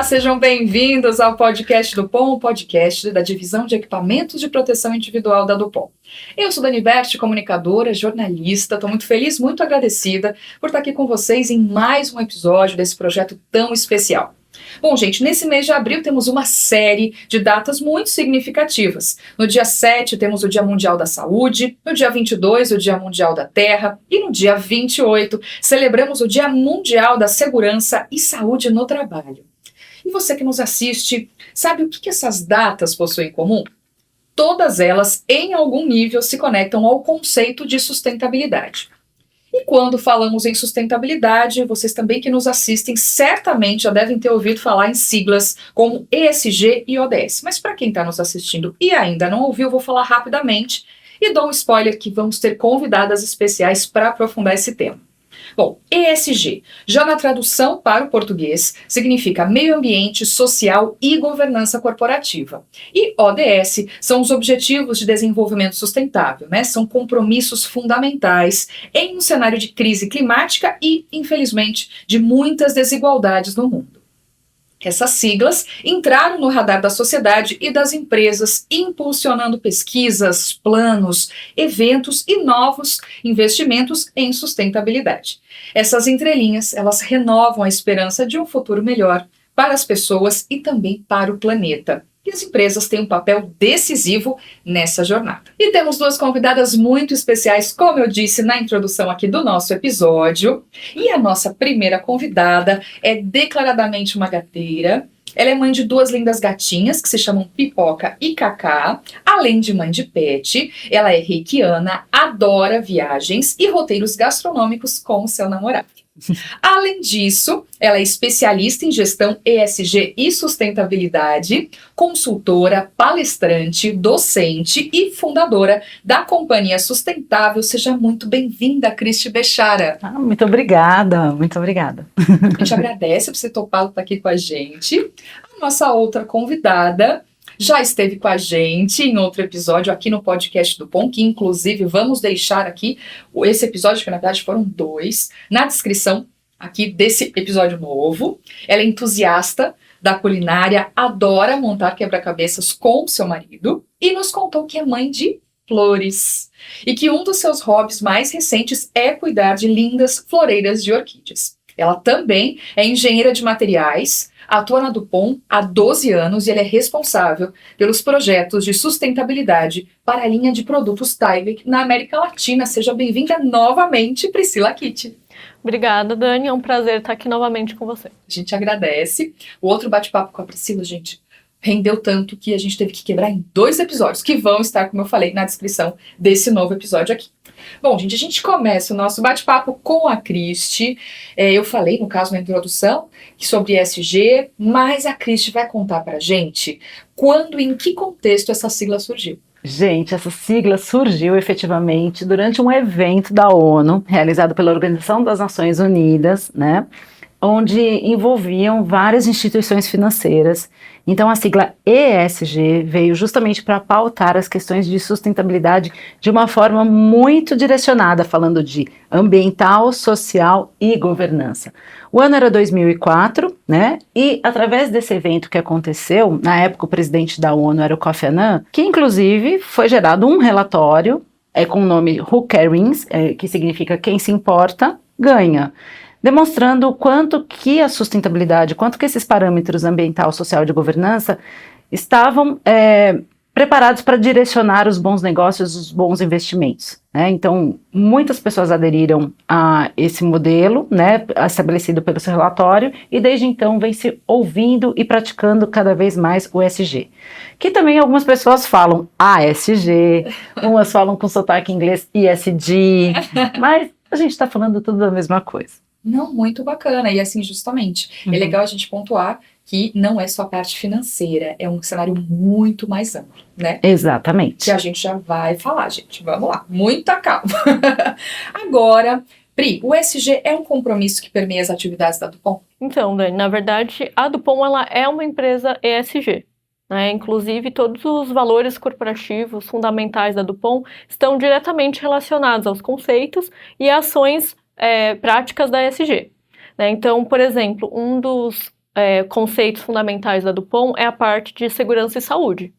Sejam bem-vindos ao podcast Dupont, o podcast da Divisão de Equipamentos de Proteção Individual da Dupont. Eu sou Dani Berti, comunicadora, jornalista, estou muito feliz, muito agradecida por estar aqui com vocês em mais um episódio desse projeto tão especial. Bom, gente, nesse mês de abril temos uma série de datas muito significativas. No dia 7 temos o Dia Mundial da Saúde, no dia 22 o Dia Mundial da Terra e no dia 28 celebramos o Dia Mundial da Segurança e Saúde no Trabalho. E você que nos assiste, sabe o que essas datas possuem em comum? Todas elas, em algum nível, se conectam ao conceito de sustentabilidade. E quando falamos em sustentabilidade, vocês também que nos assistem certamente já devem ter ouvido falar em siglas como ESG e ODS. Mas para quem está nos assistindo e ainda não ouviu, eu vou falar rapidamente e dou um spoiler que vamos ter convidadas especiais para aprofundar esse tema. Bom, ESG, já na tradução para o português, significa meio ambiente, social e governança corporativa. E ODS são os Objetivos de Desenvolvimento Sustentável, né? São compromissos fundamentais em um cenário de crise climática e, infelizmente, de muitas desigualdades no mundo. Essas siglas entraram no radar da sociedade e das empresas, impulsionando pesquisas, planos, eventos e novos investimentos em sustentabilidade. Essas entrelinhas, elas renovam a esperança de um futuro melhor para as pessoas e também para o planeta. E as empresas têm um papel decisivo nessa jornada. E temos duas convidadas muito especiais, como eu disse na introdução aqui do nosso episódio. E a nossa primeira convidada é declaradamente uma gateira. Ela é mãe de duas lindas gatinhas que se chamam Pipoca e Cacá. Além de mãe de pet, ela é reikiana, adora viagens e roteiros gastronômicos com o seu namorado. Além disso, ela é especialista em gestão ESG e sustentabilidade, consultora, palestrante, docente e fundadora da Companhia Sustentável. Seja muito bem-vinda, Cristi Bechara. Muito obrigada, muito obrigada. A gente agradece por você topar estar aqui com a gente. A nossa outra convidada já esteve com a gente em outro episódio aqui no podcast Dupont, que inclusive vamos deixar aqui esse episódio, que na verdade foram 2, na descrição aqui desse episódio novo. Ela é entusiasta da culinária, adora montar quebra-cabeças com seu marido e nos contou que é mãe de flores e que um dos seus hobbies mais recentes é cuidar de lindas floreiras de orquídeas. Ela também é engenheira de materiais, atua na Dupont há 12 anos e ela é responsável pelos projetos de sustentabilidade para a linha de produtos Tyvek na América Latina. Seja bem-vinda novamente, Priscila Kitt. Obrigada, Dani. É um prazer estar aqui novamente com você. A gente agradece. O outro bate-papo com a Priscila, gente, rendeu tanto que a gente teve que quebrar em 2 episódios, que vão estar, como eu falei, na descrição desse novo episódio aqui. Bom, gente, a gente começa o nosso bate-papo com a Cristi. Eu falei, no caso, na introdução, sobre ESG, mas a Cristi vai contar pra gente quando e em que contexto essa sigla surgiu. Gente, essa sigla surgiu efetivamente durante um evento da ONU, realizado pela Organização das Nações Unidas, né? Onde envolviam várias instituições financeiras. Então a sigla ESG veio justamente para pautar as questões de sustentabilidade de uma forma muito direcionada, falando de ambiental, social e governança. O ano era 2004, né? E através desse evento que aconteceu, na época o presidente da ONU era o Kofi Annan, que inclusive foi gerado um relatório com o nome Who Cares, que significa quem se importa, ganha. Demonstrando o quanto que a sustentabilidade, quanto que esses parâmetros ambiental, social e de governança estavam preparados para direcionar os bons negócios, os bons investimentos, né? Então, muitas pessoas aderiram a esse modelo, né, estabelecido pelo seu relatório, e desde então vem se ouvindo e praticando cada vez mais o ESG. Que também algumas pessoas falam ASG, umas falam com sotaque inglês ESG, mas a gente está falando tudo da mesma coisa. Não, muito bacana. E assim, justamente, é legal a gente pontuar que não é só a parte financeira, é um cenário muito mais amplo, né? Exatamente. Que a gente já vai falar, gente. Vamos lá, muita calma. Agora, Pri, o ESG é um compromisso que permeia as atividades da Dupont? Então, Dani, na verdade, a Dupont ela é uma empresa ESG. Né? Inclusive, todos os valores corporativos fundamentais da Dupont estão diretamente relacionados aos conceitos e ações práticas da ESG. Né? Então, por exemplo, um dos conceitos fundamentais da Dupont é a parte de segurança e saúde.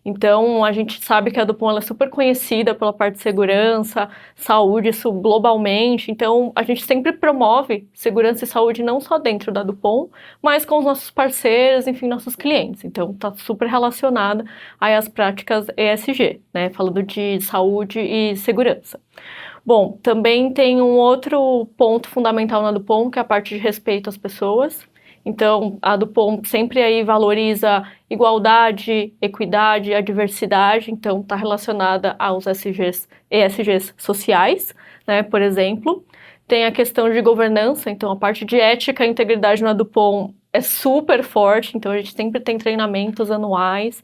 Então, a gente sabe que a Dupont ela é super conhecida pela parte de segurança, saúde, isso globalmente. Então, a gente sempre promove segurança e saúde não só dentro da Dupont, mas com os nossos parceiros, enfim, nossos clientes. Então, está super relacionada aí às práticas ESG, né? Falando de saúde e segurança. Bom, também tem um outro ponto fundamental na Dupont, que é a parte de respeito às pessoas. Então, a Dupont sempre aí valoriza igualdade, equidade, a diversidade, então está relacionada aos ESGs sociais, né, por exemplo. Tem a questão de governança, então a parte de ética e integridade na Dupont é super forte, então a gente sempre tem treinamentos anuais.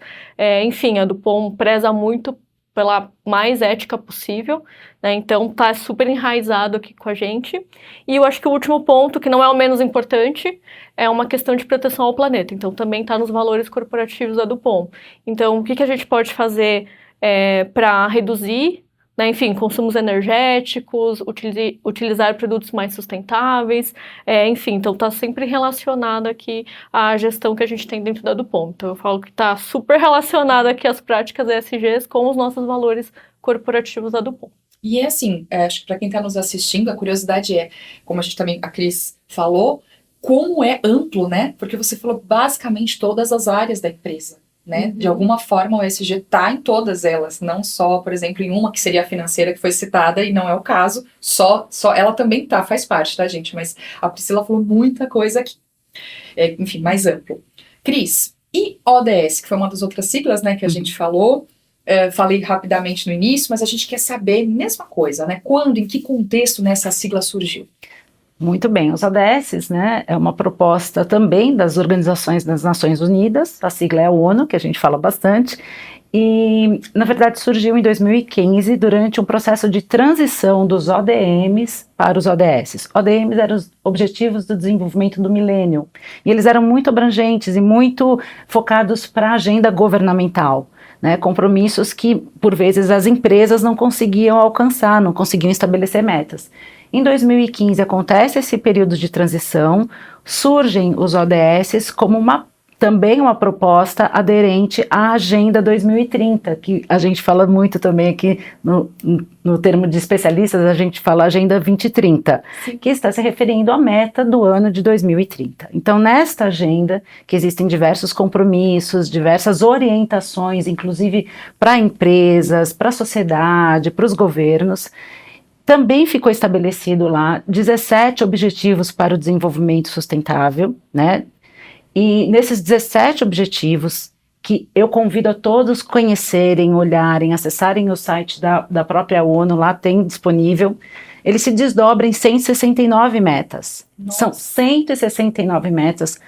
Enfim, a Dupont preza muito pela mais ética possível, né? Então tá super enraizado aqui com a gente. E eu acho que o último ponto, que não é o menos importante, é uma questão de proteção ao planeta. Então também está nos valores corporativos da Dupont. Então o que a gente pode fazer para reduzir, né, enfim, consumos energéticos, utilizar produtos mais sustentáveis, enfim, então está sempre relacionado aqui à gestão que a gente tem dentro da Dupont. Então eu falo que está super relacionado aqui as práticas ESGs com os nossos valores corporativos da Dupont. E assim, acho que para quem está nos assistindo, a curiosidade como a gente também, a Cris falou, como é amplo, né? Porque você falou basicamente todas as áreas da empresa. Né? Uhum. De alguma forma o ESG está em todas elas, não só, por exemplo, em uma que seria a financeira que foi citada e não é o caso, só ela também faz parte, tá, gente? Mas a Priscila falou muita coisa aqui. Enfim, mais amplo. Cris, e ODS, que foi uma das outras siglas, né, que a gente falou, falei rapidamente no início, mas a gente quer saber, mesma coisa, né? Quando, em que contexto essa sigla surgiu? Muito bem, os ODS, né, é uma proposta também das Organizações das Nações Unidas, a sigla é a ONU, que a gente fala bastante, e na verdade surgiu em 2015 durante um processo de transição dos ODMs para os ODS. ODMs eram os Objetivos do Desenvolvimento do Milênio, e eles eram muito abrangentes e muito focados para a agenda governamental, né, compromissos que, por vezes, as empresas não conseguiam alcançar, não conseguiam estabelecer metas. Em 2015 acontece esse período de transição, surgem os ODS como também uma proposta aderente à Agenda 2030, que a gente fala muito também aqui no termo de especialistas, a gente fala Agenda 2030, sim, que está se referindo à meta do ano de 2030. Então, nesta agenda, que existem diversos compromissos, diversas orientações, inclusive para empresas, para a sociedade, para os governos, também ficou estabelecido lá 17 objetivos para o desenvolvimento sustentável, né? E nesses 17 objetivos, que eu convido a todos conhecerem, olharem, acessarem o site da própria ONU, lá tem disponível, eles se desdobram em 169 metas. Nossa. São 169 metas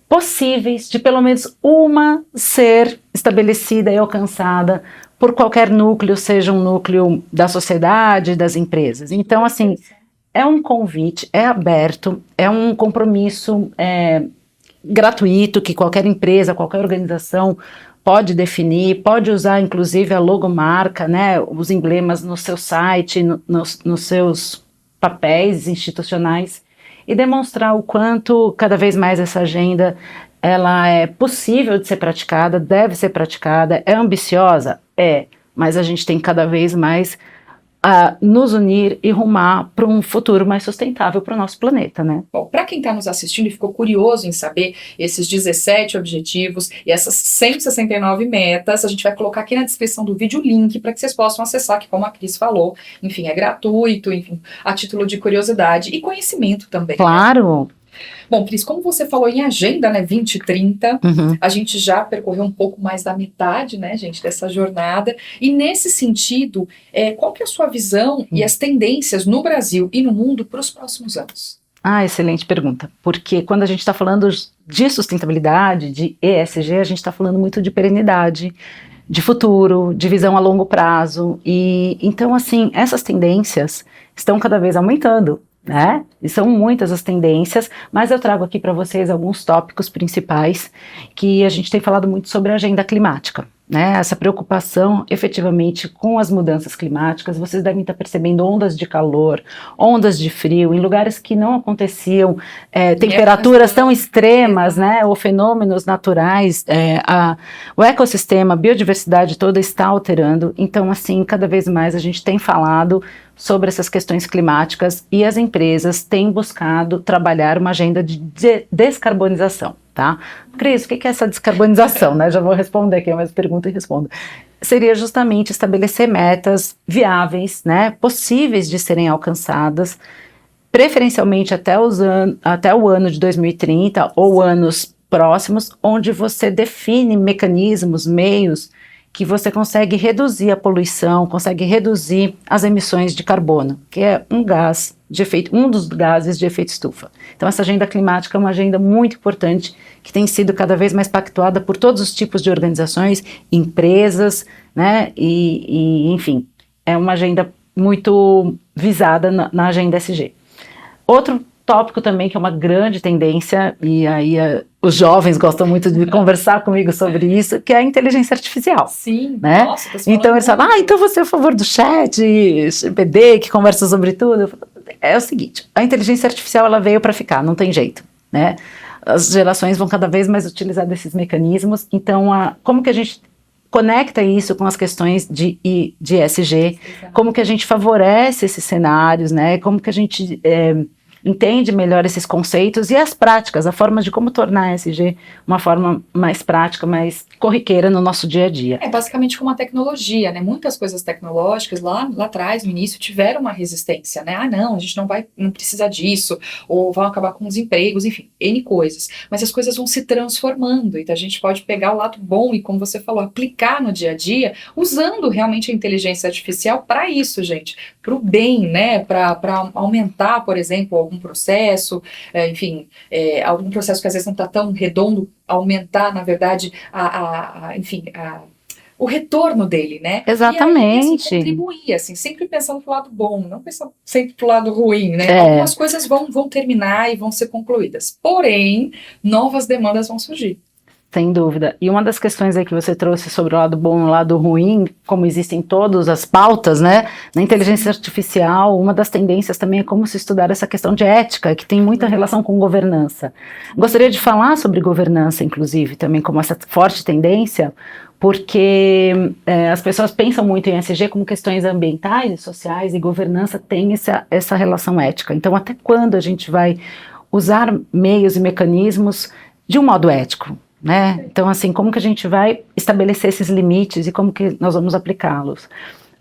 possíveis de pelo menos uma ser estabelecida e alcançada por qualquer núcleo, seja um núcleo da sociedade, das empresas. Então, assim, é um convite, é aberto, é um compromisso gratuito que qualquer empresa, qualquer organização pode definir, pode usar inclusive a logomarca, né, os emblemas no seu site, nos seus papéis institucionais e demonstrar o quanto cada vez mais essa agenda ela é possível de ser praticada, deve ser praticada, é ambiciosa? É, mas a gente tem cada vez mais a nos unir e rumar para um futuro mais sustentável para o nosso planeta, né? Bom, para quem está nos assistindo e ficou curioso em saber esses 17 objetivos e essas 169 metas, a gente vai colocar aqui na descrição do vídeo o link para que vocês possam acessar, que como a Cris falou, enfim, é gratuito, enfim, a título de curiosidade e conhecimento também. Claro! Né? Bom, Cris, como você falou em agenda, né, 2030, a gente já percorreu um pouco mais da metade, né, gente, dessa jornada, e nesse sentido, qual que é a sua visão e as tendências no Brasil e no mundo para os próximos anos? Ah, excelente pergunta, porque quando a gente está falando de sustentabilidade, de ESG, a gente está falando muito de perenidade, de futuro, de visão a longo prazo, e então, assim, essas tendências estão cada vez aumentando, né? E são muitas as tendências, mas eu trago aqui para vocês alguns tópicos principais que a gente tem falado muito sobre a agenda climática, né, essa preocupação efetivamente com as mudanças climáticas. Vocês devem estar percebendo ondas de calor, ondas de frio, em lugares que não aconteciam temperaturas tão extremas, né, ou fenômenos naturais, o ecossistema, a biodiversidade toda está alterando. Então, assim, cada vez mais a gente tem falado sobre essas questões climáticas e as empresas têm buscado trabalhar uma agenda de descarbonização, tá? Cris, o que é essa descarbonização, né? Já vou responder aqui, mas pergunta e respondo. Seria justamente estabelecer metas viáveis, né, possíveis de serem alcançadas, preferencialmente até o ano de 2030 ou anos próximos, onde você define mecanismos, meios que você consegue reduzir a poluição, consegue reduzir as emissões de carbono, que é um dos gases de efeito estufa. Então essa agenda climática é uma agenda muito importante, que tem sido cada vez mais pactuada por todos os tipos de organizações, empresas, né, enfim, é uma agenda muito visada na agenda ESG. Outro tópico também que é uma grande tendência, e aí os jovens gostam muito de conversar comigo sobre isso, que é a inteligência artificial. Sim, né? Nossa, então eles falam, então você é a favor do chat, GPT, que conversa sobre tudo. É o seguinte, a inteligência artificial ela veio para ficar, não tem jeito, né? As gerações vão cada vez mais utilizar desses mecanismos, então como que a gente conecta isso com as questões de ESG, como que a gente favorece esses cenários, né? Como que a gente entende melhor esses conceitos e as práticas, a forma de como tornar a ESG uma forma mais prática, mais corriqueira no nosso dia a dia. É basicamente como a tecnologia, né? Muitas coisas tecnológicas lá atrás, no início, tiveram uma resistência, né? Não, a gente não precisa disso, ou vão acabar com os empregos, enfim, N coisas. Mas as coisas vão se transformando, então a gente pode pegar o lado bom e, como você falou, aplicar no dia a dia, usando realmente a inteligência artificial para isso, gente, para o bem, né? Para aumentar, por exemplo, algum processo, enfim, algum processo que às vezes não está tão redondo, aumentar, na verdade, o retorno dele, né? Exatamente. E aí, assim, contribuir, assim, sempre pensando pro lado bom, não pensando sempre pro lado ruim, né? Algumas coisas vão terminar e vão ser concluídas, porém, novas demandas vão surgir. Sem dúvida. E uma das questões aí que você trouxe sobre o lado bom e o lado ruim, como existem todas as pautas, né? Na inteligência artificial, uma das tendências também é como se estudar essa questão de ética, que tem muita relação com governança. Gostaria de falar sobre governança, inclusive, também como essa forte tendência, porque as pessoas pensam muito em ESG como questões ambientais e sociais, e governança tem essa relação ética. Então, até quando a gente vai usar meios e mecanismos de um modo ético? Né? Então, assim, como que a gente vai estabelecer esses limites e como que nós vamos aplicá-los?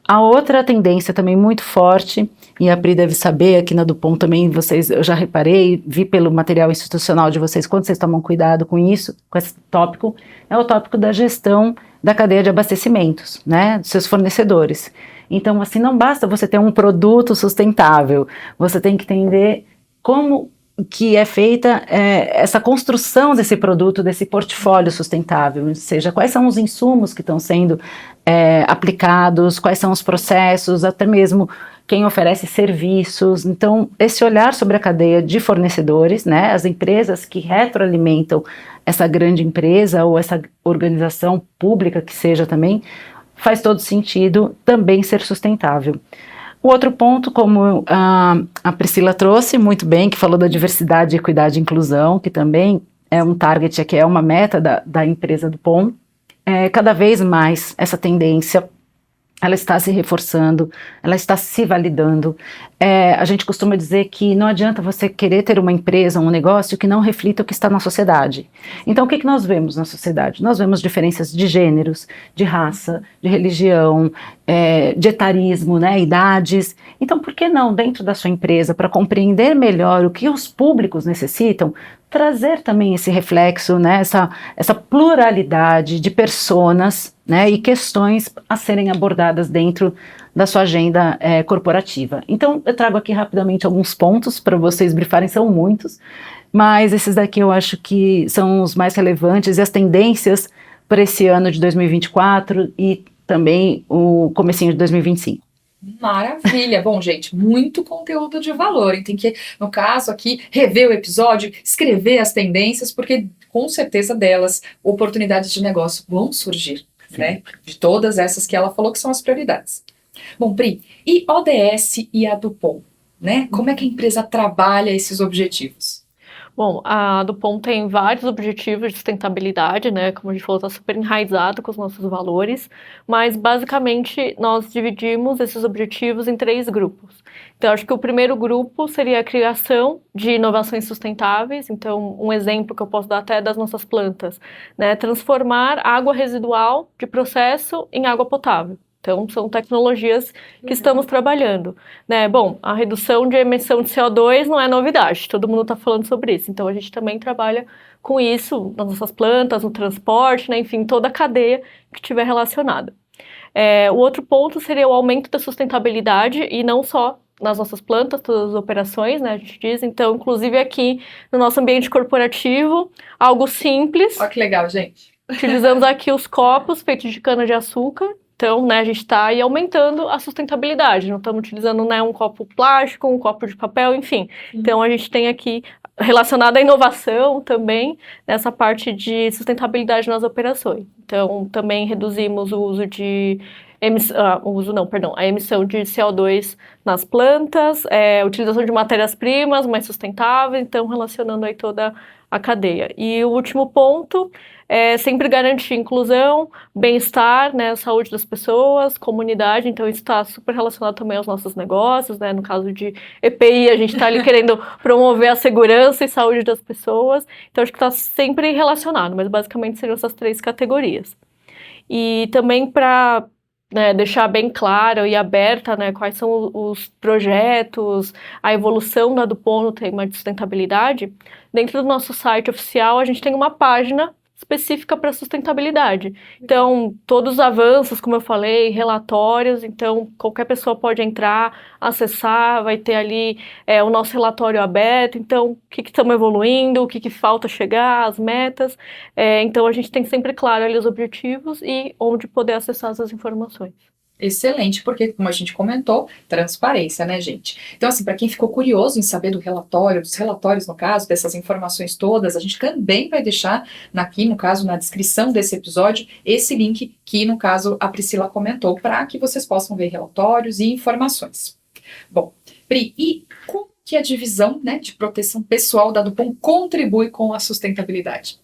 A outra tendência também muito forte, e a Pri deve saber, aqui na Dupont também, eu já reparei, vi pelo material institucional de vocês, quando vocês tomam cuidado com isso, com esse tópico, é o tópico da gestão da cadeia de abastecimentos, né, dos seus fornecedores. Então, assim, não basta você ter um produto sustentável, você tem que entender como que é feita essa construção desse produto, desse portfólio sustentável, ou seja, quais são os insumos que estão sendo aplicados, quais são os processos, até mesmo quem oferece serviços. Então, esse olhar sobre a cadeia de fornecedores, né, as empresas que retroalimentam essa grande empresa ou essa organização pública que seja também, faz todo sentido também ser sustentável. O outro ponto, como a Priscila trouxe muito bem, que falou da diversidade, equidade e inclusão, que também é um target, que é uma meta da empresa Dupont, cada vez mais essa tendência, ela está se reforçando, ela está se validando. A gente costuma dizer que não adianta você querer ter uma empresa, um negócio que não reflita o que está na sociedade. Então, o que nós vemos na sociedade? Nós vemos diferenças de gêneros, de raça, de religião, de etarismo, né, idades. Então, por que não, dentro da sua empresa, para compreender melhor o que os públicos necessitam, trazer também esse reflexo, né, essa pluralidade de personas, né, e questões a serem abordadas dentro da sua agenda corporativa. Então, eu trago aqui rapidamente alguns pontos para vocês brifarem, são muitos, mas esses daqui eu acho que são os mais relevantes e as tendências para esse ano de 2024 e também o comecinho de 2025. Maravilha! Bom, gente, muito conteúdo de valor. E tem que, no caso aqui, rever o episódio, escrever as tendências, porque com certeza delas, oportunidades de negócio vão surgir. né? De todas essas que ela falou que são as prioridades. Bom, Pri, e ODS e a Dupont, né? Como é que a empresa trabalha esses objetivos? Bom, a Dupont tem vários objetivos de sustentabilidade, né? Como a gente falou, está super enraizado com os nossos valores, mas basicamente nós dividimos esses objetivos em 3 grupos. Então, acho que o primeiro grupo seria a criação de inovações sustentáveis. Então, um exemplo que eu posso dar até das nossas plantas, né? Transformar água residual de processo em água potável. Então, são tecnologias que estamos trabalhando, né? Bom, a redução de emissão de CO2 não é novidade, todo mundo está falando sobre isso. Então, a gente também trabalha com isso nas nossas plantas, no transporte, né? Enfim, toda a cadeia que estiver relacionada. O outro ponto seria o aumento da sustentabilidade e não só nas nossas plantas, todas as operações, né? A gente diz, então, inclusive aqui no nosso ambiente corporativo, algo simples. Olha que legal, gente. Utilizamos aqui os copos feitos de cana-de-açúcar. Então, né, a gente está aí aumentando a sustentabilidade, não estamos utilizando, né, um copo plástico, um copo de papel, enfim. Então, a gente tem aqui, relacionado à inovação também, nessa parte de sustentabilidade nas operações. Então, também reduzimos o uso de a emissão de CO2 nas plantas, a utilização de matérias-primas mais sustentáveis, então relacionando aí toda a cadeia. E o último ponto é sempre garantir inclusão, bem-estar, né, saúde das pessoas, comunidade, então isso está super relacionado também aos nossos negócios, né, no caso de EPI, a gente está ali querendo promover a segurança e saúde das pessoas, então acho que está sempre relacionado, mas basicamente seriam essas 3 categorias. E também para deixar bem claro e aberta, né, quais são os projetos, a evolução da Dupont no tema de sustentabilidade, dentro do nosso site oficial a gente tem uma página específica para sustentabilidade. Então, todos os avanços, como eu falei, relatórios, então qualquer pessoa pode entrar, acessar, vai ter ali o nosso relatório aberto, então o que estamos evoluindo, o que falta chegar, as metas. Então, a gente tem sempre claro ali os objetivos e onde poder acessar essas informações. Excelente, porque, como a gente comentou, transparência, né, gente? Então, assim, para quem ficou curioso em saber do relatório, dos relatórios, no caso, dessas informações todas, a gente também vai deixar aqui, no caso, na descrição desse episódio, esse link que, no caso, a Priscila comentou, para que vocês possam ver relatórios e informações. Bom, Pri, e como que a divisão, né, de proteção pessoal da Dupont contribui com a sustentabilidade?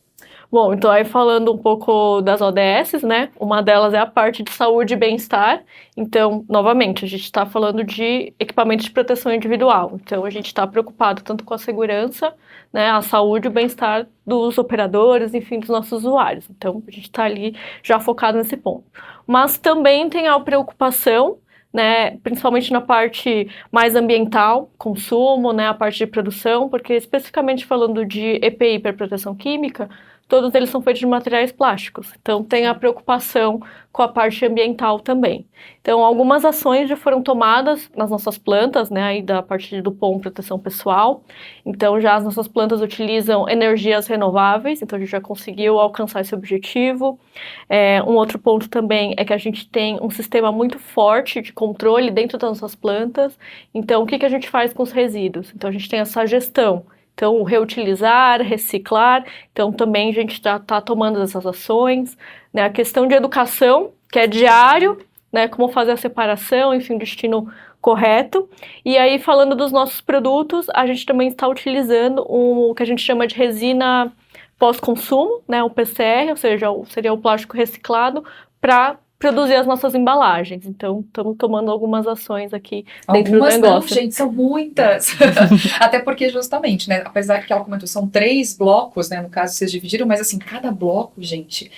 Bom, então aí falando um pouco das ODS, né? Uma delas é a parte de saúde e bem-estar. Então, novamente, a gente está falando de equipamentos de proteção individual. Então, a gente está preocupado tanto com a segurança, né, a saúde e o bem-estar dos operadores, enfim, dos nossos usuários. Então, a gente está ali já focado nesse ponto. Mas também tem a preocupação, né, principalmente na parte mais ambiental, consumo, né, a parte de produção, porque especificamente falando de EPI para proteção química, todos eles são feitos de materiais plásticos. Então, tem a preocupação com a parte ambiental também. Então, algumas ações já foram tomadas nas nossas plantas, né, aí da parte do Dupont proteção pessoal. Então, já as nossas plantas utilizam energias renováveis, então a gente já conseguiu alcançar esse objetivo. Um outro ponto também é que a gente tem um sistema muito forte de controle dentro das nossas plantas. Então, o que a gente faz com os resíduos? Então, a gente tem essa gestão. Então, reutilizar, reciclar, então também a gente está tomando essas ações, né? A questão de educação, que é diário, né? Como fazer a separação, enfim, o destino correto. E aí, falando dos nossos produtos, a gente também está utilizando o que a gente chama de resina pós-consumo, né? O PCR, ou seja, seria o plástico reciclado, para produzir as nossas embalagens. Então, estamos tomando algumas ações aqui dentro do negócio. Não, gente, são muitas. Até porque, justamente, né, apesar que ela comentou, são 3 blocos, né, no caso, vocês dividiram, mas, assim, cada bloco, gente,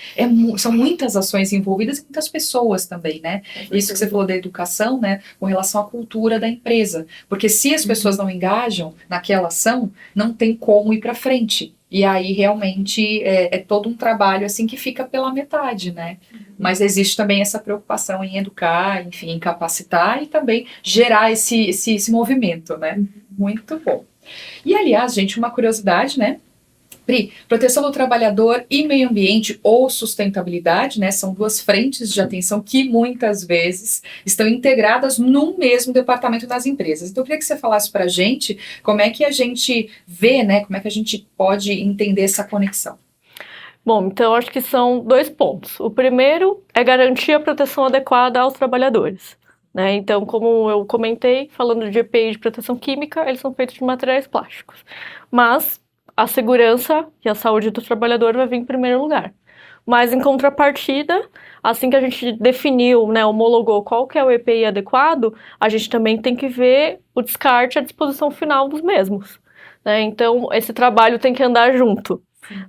são muitas ações envolvidas e muitas pessoas também, né? Isso que você falou da educação, né, com relação à cultura da empresa. Porque se as pessoas não engajam naquela ação, não tem como ir para frente. E aí, realmente, é todo um trabalho, assim, que fica pela metade, né? Mas existe também essa preocupação em educar, enfim, em capacitar e também gerar esse movimento, né? Muito bom. E, aliás, gente, uma curiosidade, né? Pri, proteção do trabalhador e meio ambiente ou sustentabilidade, né, são 2 frentes de atenção que muitas vezes estão integradas num mesmo departamento das empresas. Então eu queria que você falasse para a gente como é que a gente vê, né, como é que a gente pode entender essa conexão. Bom, então acho que são 2 pontos. O primeiro é garantir a proteção adequada aos trabalhadores, né? Então, como eu comentei, falando de EPI de proteção química, eles são feitos de materiais plásticos. Mas a segurança e a saúde do trabalhador vai vir em primeiro lugar. Mas, em contrapartida, assim que a gente definiu, né, homologou qual que é o EPI adequado, a gente também tem que ver o descarte e a disposição final dos mesmos, né? Então, esse trabalho tem que andar junto,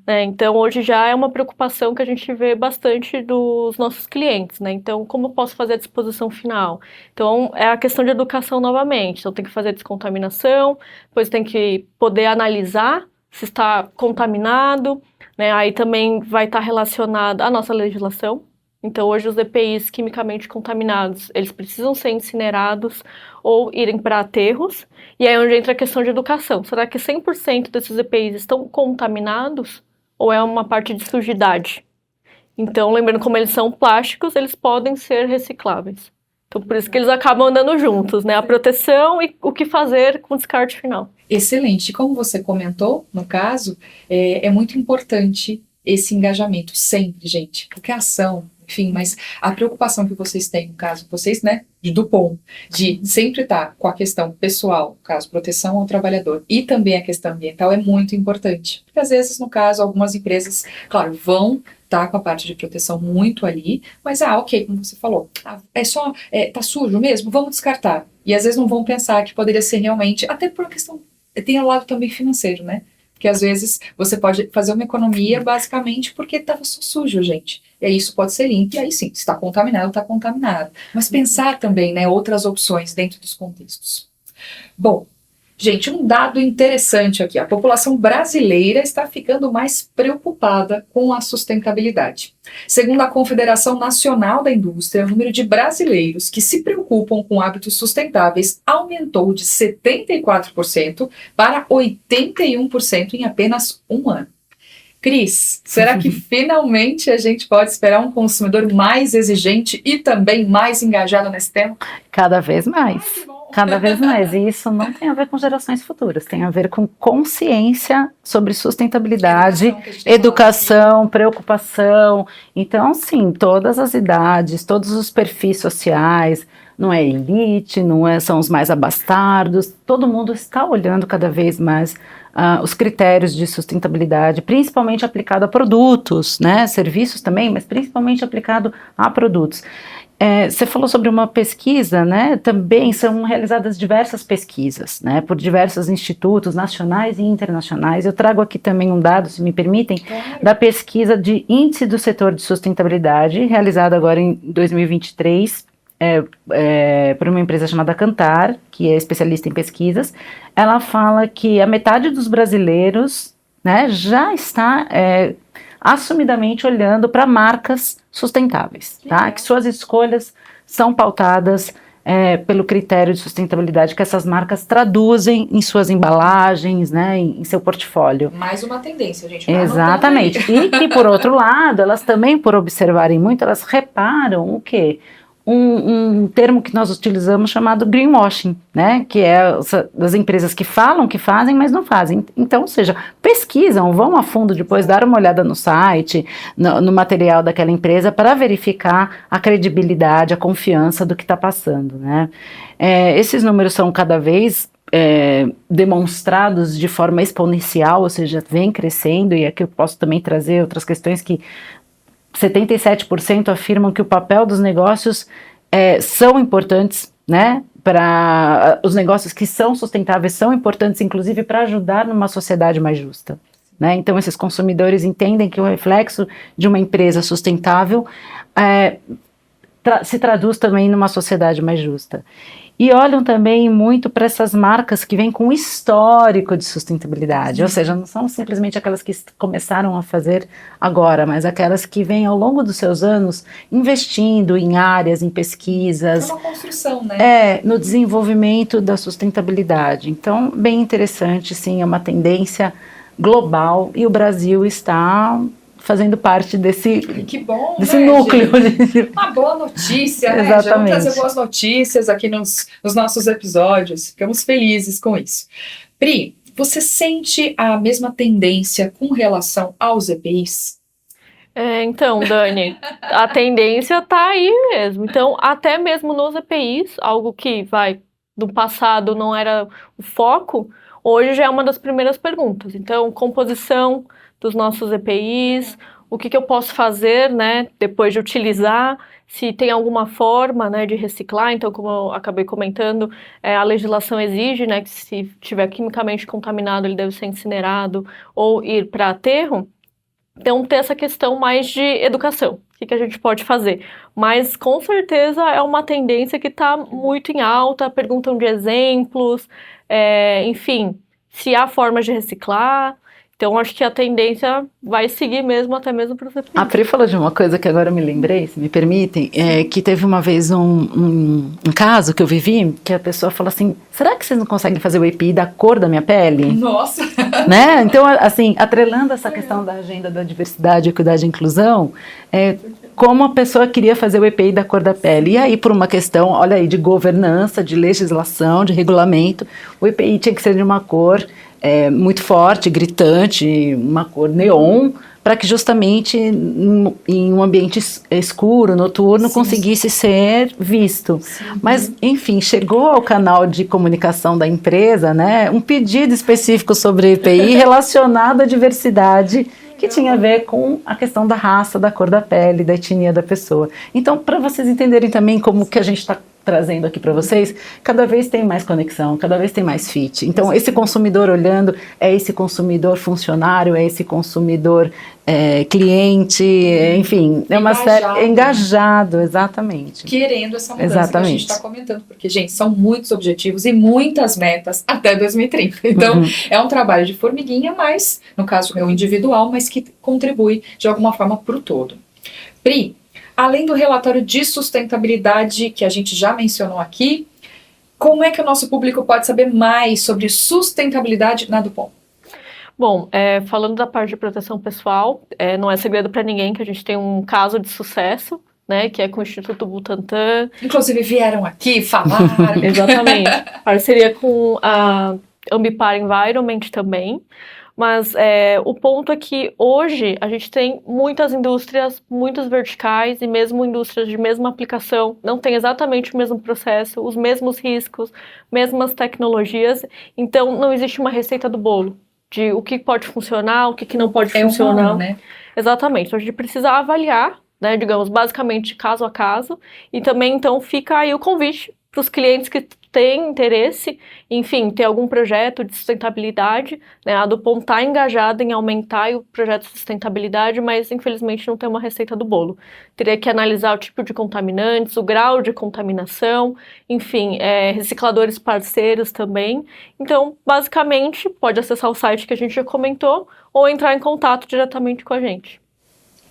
né? Então, hoje já é uma preocupação que a gente vê bastante dos nossos clientes, né? Então, como eu posso fazer a disposição final? Então, é a questão de educação novamente. Então, tem que fazer a descontaminação, depois tem que poder analisar se está contaminado, né? Aí também vai estar relacionado à nossa legislação. Então, hoje os EPIs quimicamente contaminados, eles precisam ser incinerados ou irem para aterros. E aí é onde entra a questão de educação. Será que 100% desses EPIs estão contaminados ou é uma parte de sujidade? Então, lembrando, como eles são plásticos, eles podem ser recicláveis. Então, por isso que eles acabam andando juntos, né? A proteção e o que fazer com o descarte final. Excelente. Como você comentou, no caso, é muito importante esse engajamento sempre, gente, porque a ação, enfim, mas a preocupação que vocês têm, no caso, vocês, né, do POM, de sempre estar com a questão pessoal, no caso, proteção ao trabalhador, e também a questão ambiental é muito importante, porque às vezes, no caso, algumas empresas, claro, vão estar com a parte de proteção muito ali, mas, ok, como você falou, tá sujo mesmo, vamos descartar, e às vezes não vão pensar que poderia ser realmente, até por uma questão, tem o lado também financeiro, né? Porque às vezes você pode fazer uma economia basicamente porque estava só sujo, gente. E aí isso pode ser limpo, e aí sim, se está contaminado, está contaminado. Mas pensar também, né, outras opções dentro dos contextos. Bom, gente, um dado interessante aqui. A população brasileira está ficando mais preocupada com a sustentabilidade. Segundo a Confederação Nacional da Indústria, o número de brasileiros que se preocupam com hábitos sustentáveis aumentou de 74% para 81% em apenas um ano. Cris, será que finalmente a gente pode esperar um consumidor mais exigente e também mais engajado nesse tema? Cada vez mais. Cada vez mais. E isso não tem a ver com gerações futuras, tem a ver com consciência sobre sustentabilidade, educação, preocupação. Então, sim, todas as idades, todos os perfis sociais, não é elite, são os mais abastados, todo mundo está olhando cada vez mais os critérios de sustentabilidade, principalmente aplicado a produtos, né, serviços também, mas principalmente aplicado a produtos. Você falou sobre uma pesquisa, né? Também são realizadas diversas pesquisas, né? Por diversos institutos nacionais e internacionais. Eu trago aqui também um dado, se me permitem, claro, da pesquisa de índice do setor de sustentabilidade, realizada agora em 2023, por uma empresa chamada Kantar, que é especialista em pesquisas. Ela fala que a metade dos brasileiros, né, já está assumidamente olhando para marcas sustentáveis, tá? Que suas escolhas são pautadas pelo critério de sustentabilidade que essas marcas traduzem em suas embalagens, né, em seu portfólio. Mais uma tendência, gente. Exatamente. E que, por outro lado, elas também, por observarem muito, elas reparam o quê? Um termo que nós utilizamos chamado greenwashing, né, que é das empresas que falam que fazem, mas não fazem. Então, ou seja, pesquisam, vão a fundo depois, dar uma olhada no site, no material daquela empresa para verificar a credibilidade, a confiança do que está passando, né. Esses números são cada vez demonstrados de forma exponencial, ou seja, vem crescendo, e aqui eu posso também trazer outras questões que 77% afirmam que o papel dos negócios são importantes, né? Para os negócios que são sustentáveis são importantes, inclusive para ajudar numa sociedade mais justa, né? Então, esses consumidores entendem que o reflexo de uma empresa sustentável se traduz também numa sociedade mais justa. E olham também muito para essas marcas que vêm com histórico de sustentabilidade, ou seja, não são simplesmente aquelas que começaram a fazer agora, mas aquelas que vêm ao longo dos seus anos investindo em áreas, em pesquisas. É uma construção, né? No desenvolvimento da sustentabilidade. Então, bem interessante, sim, é uma tendência global e o Brasil está fazendo parte desse núcleo. Gente? Uma boa notícia, né? Exatamente. Já vamos trazer boas notícias aqui nos nossos episódios. Ficamos felizes com isso. Pri, você sente a mesma tendência com relação aos EPIs? Então, Dani, a tendência tá aí mesmo. Então, até mesmo nos EPIs, algo que no passado não era o foco, hoje já é uma das primeiras perguntas. Então, composição dos nossos EPIs, o que eu posso fazer, né, depois de utilizar, se tem alguma forma, né, de reciclar. Então, como eu acabei comentando, a legislação exige, né, que se estiver quimicamente contaminado, ele deve ser incinerado ou ir para aterro. Então, ter essa questão mais de educação, o que a gente pode fazer. Mas, com certeza, é uma tendência que está muito em alta, perguntam de exemplos, enfim, se há formas de reciclar. Então, acho que a tendência vai seguir mesmo, até mesmo para os EPIs. A Pri falou de uma coisa que agora eu me lembrei, se me permitem, que teve uma vez um caso que eu vivi, que a pessoa falou assim, será que vocês não conseguem fazer o EPI da cor da minha pele? Nossa! Né? Então, assim, atrelando essa questão da agenda da diversidade, equidade e inclusão, como a pessoa queria fazer o EPI da cor da pele. E aí, por uma questão, olha aí, de governança, de legislação, de regulamento, o EPI tinha que ser de uma cor muito forte, gritante, uma cor neon, para que justamente em um ambiente escuro, noturno, conseguisse ser visto. Mas, enfim, chegou ao canal de comunicação da empresa, né, um pedido específico sobre EPI relacionado à diversidade, que tinha a ver com a questão da raça, da cor da pele, da etnia da pessoa. Então, para vocês entenderem também como que a gente está trazendo aqui para vocês, cada vez tem mais conexão, cada vez tem mais fit. Então, esse consumidor olhando, é esse consumidor funcionário, é esse consumidor cliente, enfim, é uma série engajado, exatamente. Querendo essa mudança que a gente está comentando, porque, gente, são muitos objetivos e muitas metas até 2030. Então, é um trabalho de formiguinha, mas, no caso, é o individual, mas que contribui de alguma forma para o todo. Pri, além do relatório de sustentabilidade que a gente já mencionou aqui, como é que o nosso público pode saber mais sobre sustentabilidade na Dupont? Bom, falando da parte de proteção pessoal, não é segredo para ninguém que a gente tem um caso de sucesso, né, que é com o Instituto Butantan. Inclusive vieram aqui, falaram. Exatamente. Parceria com a Ambipar Environment também. Mas o ponto é que hoje a gente tem muitas indústrias, muitos verticais e mesmo indústrias de mesma aplicação, não tem exatamente o mesmo processo, os mesmos riscos, mesmas tecnologias, então não existe uma receita do bolo de o que pode funcionar, o que não pode funcionar. Humano, né? Exatamente, então a gente precisa avaliar, né, digamos, basicamente caso a caso, e também então fica aí o convite para os clientes que têm interesse, enfim, ter algum projeto de sustentabilidade, né? A Dupont está engajada em aumentar o projeto de sustentabilidade, mas infelizmente não tem uma receita do bolo. Teria que analisar o tipo de contaminantes, o grau de contaminação, enfim, recicladores parceiros também. Então, basicamente, pode acessar o site que a gente já comentou ou entrar em contato diretamente com a gente.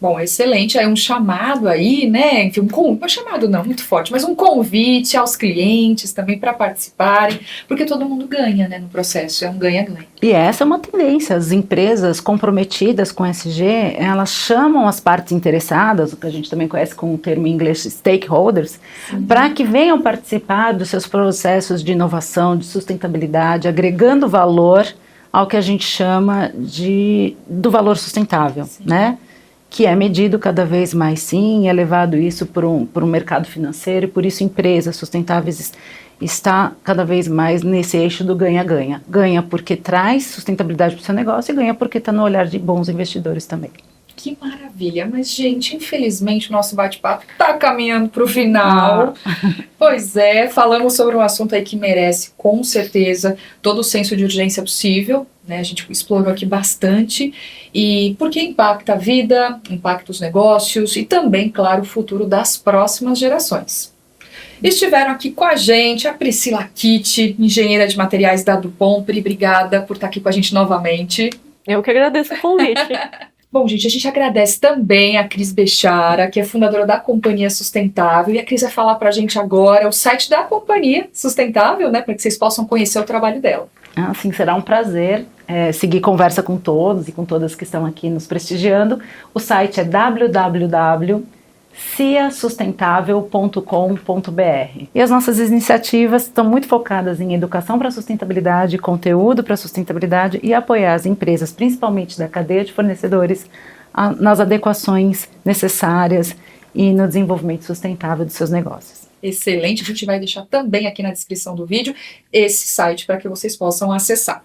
Bom, excelente. Aí um chamado aí, né? Enfim, um chamado não, muito forte, mas um convite aos clientes também para participarem, porque todo mundo ganha, né, no processo, é um ganha-ganha. E essa é uma tendência, as empresas comprometidas com ESG, elas chamam as partes interessadas, o que a gente também conhece com o termo em inglês stakeholders, para que venham participar dos seus processos de inovação, de sustentabilidade, agregando valor ao que a gente chama do valor sustentável, né? Que é medido cada vez mais, sim, é levado isso para um mercado financeiro, e por isso empresas sustentáveis está cada vez mais nesse eixo do ganha-ganha. Ganha porque traz sustentabilidade para o seu negócio e ganha porque está no olhar de bons investidores também. Que maravilha, mas gente, infelizmente o nosso bate-papo está caminhando para o final. Pois é, falamos sobre um assunto aí que merece com certeza todo o senso de urgência possível, né? A gente explorou aqui bastante, e porque impacta a vida, impacta os negócios e também, claro, o futuro das próximas gerações. Estiveram aqui com a gente a Priscila Kitt, engenheira de materiais da Dupont. Pri, obrigada por estar aqui com a gente novamente. Eu que agradeço o convite. Bom, gente, a gente agradece também a Cris Bechara, que é fundadora da Companhia Sustentável, e a Cris vai falar pra gente agora o site da Companhia Sustentável, né, para que vocês possam conhecer o trabalho dela. Sim, será um prazer seguir conversa com todos e com todas que estão aqui nos prestigiando. O site é www.ciasustentável.com.br. E as nossas iniciativas estão muito focadas em educação para sustentabilidade, conteúdo para sustentabilidade e apoiar as empresas, principalmente da cadeia de fornecedores, nas adequações necessárias e no desenvolvimento sustentável dos seus negócios. Excelente, a gente vai deixar também aqui na descrição do vídeo esse site para que vocês possam acessar.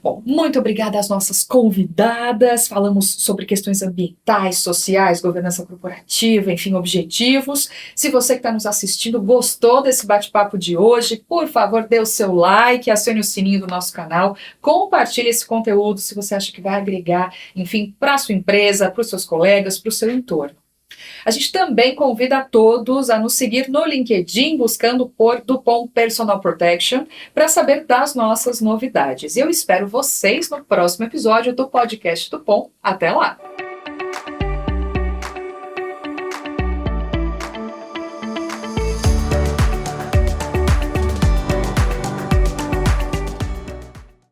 Bom, muito obrigada às nossas convidadas, falamos sobre questões ambientais, sociais, governança corporativa, enfim, objetivos. Se você que está nos assistindo gostou desse bate-papo de hoje, por favor, dê o seu like, acione o sininho do nosso canal, compartilhe esse conteúdo se você acha que vai agregar, enfim, para a sua empresa, para os seus colegas, para o seu entorno. A gente também convida a todos a nos seguir no LinkedIn, buscando por Dupont Personal Protection, para saber das nossas novidades. Eu espero vocês no próximo episódio do podcast Dupont. Até lá!